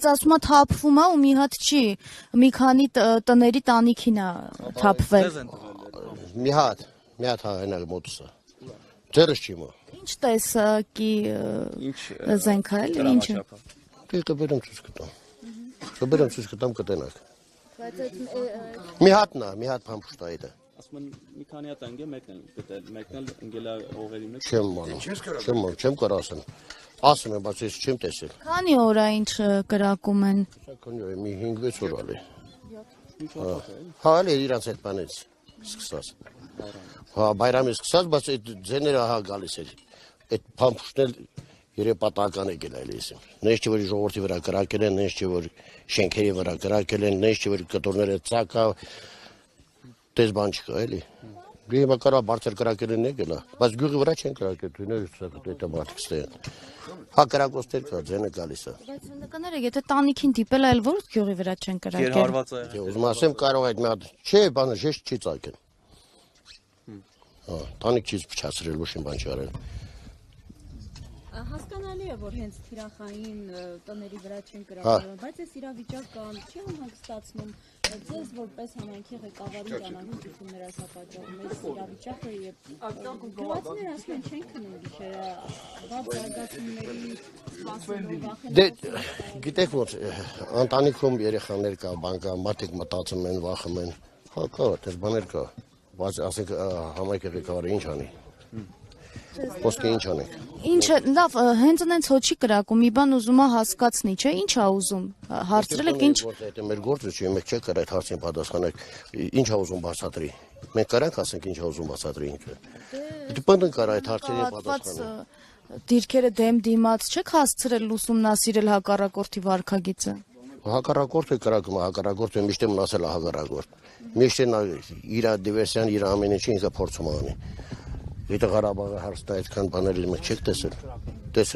Ասում է թափվում է ու մի հատ չի, մի քանի տների տանիքին է թափվել։ Մի հատ հայնալ մոտսը։ Ձերս չի մո։ Ինչ տեսակի զենք է, էլի ինչ։ Դե կբերեմ ցույց կտամ։ Կբերեմ ցույց կտամ կտենակ։ Մի հատ փամփուշտ է դա։ Ասում են մի քանի հատ ընկել, մեկն էլ ընկել է հողերի մեջ։ Չեմ կարող ասեմ։ Ասում եմ, բայց ես չեմ տեսել։ Քանի օր է ինչ կրակում են։ Քանի օր է, մի 5-6 օր ալի։ Հա, էլի իրանց այդ բանից սկսած։ Հա, բայրամից սկսած, բայց այդ ձեները հա գալիս էր։ Այդ փամփուշտն էլ երեպատական եկել է լեսին։ Նես չէ որ ժողովրդի վրա կրակել են, նես չէ որ շենքերի վրա կրակել են, նես չէ որ կտորները ցակա դες բան չկա էլի։ Գույնը կարա բարձր կրակել են եկել է, բայց գյուղի վրա չեն կրակել, դուներ դա մարդիկ ստեն։ Հա կրակոստեր կա, ձենը գալիս է։ Բայց նկաները եթե տանիքին դիպել է, որ գյուղի վրա չեն կրակել։ Գերհարված է։ Դե ուզում ասեմ կարող այդ մի հատ, չէ, բանը ժեշտ չի ծակել։ Հա, տանիք չի փչացրել, ոչ մի բան չի արել։ Հասկանալի է, որ հենց թիրախային տների վրա չեն կրակել, բայց այս իրավիճակը չի հանգստացնում ձեզ որպես համայնքի ղեկավարի ճանաչություններ այս պատճառով այս իրավիճակը եւ գյուղացիները ասում են չեն քնում գիշերը, բաց զարգացումների սպասելով Դե գիտեք ոնց ընտանիքում երեխաներ կա, բան կա, մարդիկ մտածում են, վախում են։ Հա կա, դες բաներ կա, բայց ասենք համայնքի ղեկավարը ինչ անի։ Ոսկե ինչ անենք։ Ինչը լավ, հենց այնց հոչի կրակում, մի բան ուզում է հասկացնի, չէ՞, ինչ է ուզում։ Հարցրել եք ինչ։ Դա մեր գործը չի, մենք չենք կարա այդ հարցին պատասխանել։ Ինչ է ուզում բացատրի։ Մենք կարանք ասենք ինչ է ուզում բացատրի ինքը։ Դե բանը կարա այդ հարցերին պատասխանել։ Դիրքերը դեմ դիմաց չեք հասցրել ուսումնասիրել հակառակորդի վարքագիծը։ Հակառակորդը կրակում է, հակառակորդը միշտ է մնացել է հակառակորդ։ Միշտ է իր դիվերսիան, իր ամեն ինչը ինքը փորձում անի։ Եթե Ղարաբաղի հարցն այդքան բաներ մենք չեք տեսել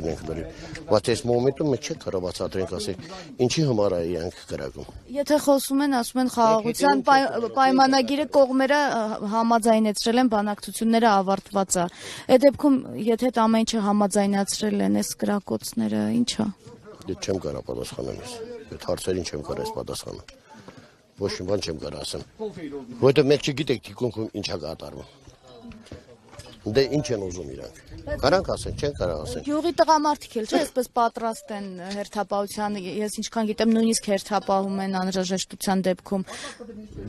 ենք դրի, բայց այս մոմենտում մենք չենք կարող բացատրենք, ասենք, ինչի համար է իրանք կրակում։ Եթե խոսում են, ասում են խաղաղության պայմանագիրը կողմերը համաձայնեցրել են, բանակցությունները ավարտված է։ Այդ դեպքում, եթե այդ ամեն ինչը համաձայնացրել են, այս կրակոցները, ինչ է։ Դե չեմ կարող պատասխանել ես։ Այդ հարցերին չեմ կարող պատասխանել։ Ոչ մի բան չեմ կարող ասեմ։ Որովհետև մենք չգիտենք թիկունքում ինչ է կատարվում։ Դե ինչ են ուզում իրանք։ Կարանք ասեն, չեն կարող ասեն։ Գյուղի տղամարդիկ էլ չէ, այսպես պատրաստ են հերթապահության, ես ինչքան գիտեմ, նույնիսկ հերթապահում են անհրաժեշտության դեպքում։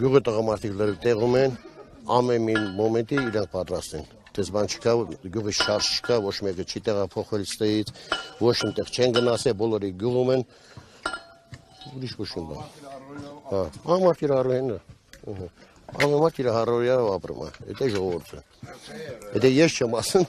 Գյուղի տղամարդիկները տեղում են, ամեն մի մոմենտի իրանք պատրաստ են։ Դες բան չկա, գյուղի շարժ չկա, ոչ մեկը չի տեղափոխվել ստեից, ոչ այնտեղ չեն գնացել, բոլորը գյուղում են։ Ուրիշ ոչ մի բան։ Հա, ամառ իրարու են։ Ամեն մարդ իր հարորիարով ապրում է, դա ժողովուրդը։ Եթե ես չեմ ասում,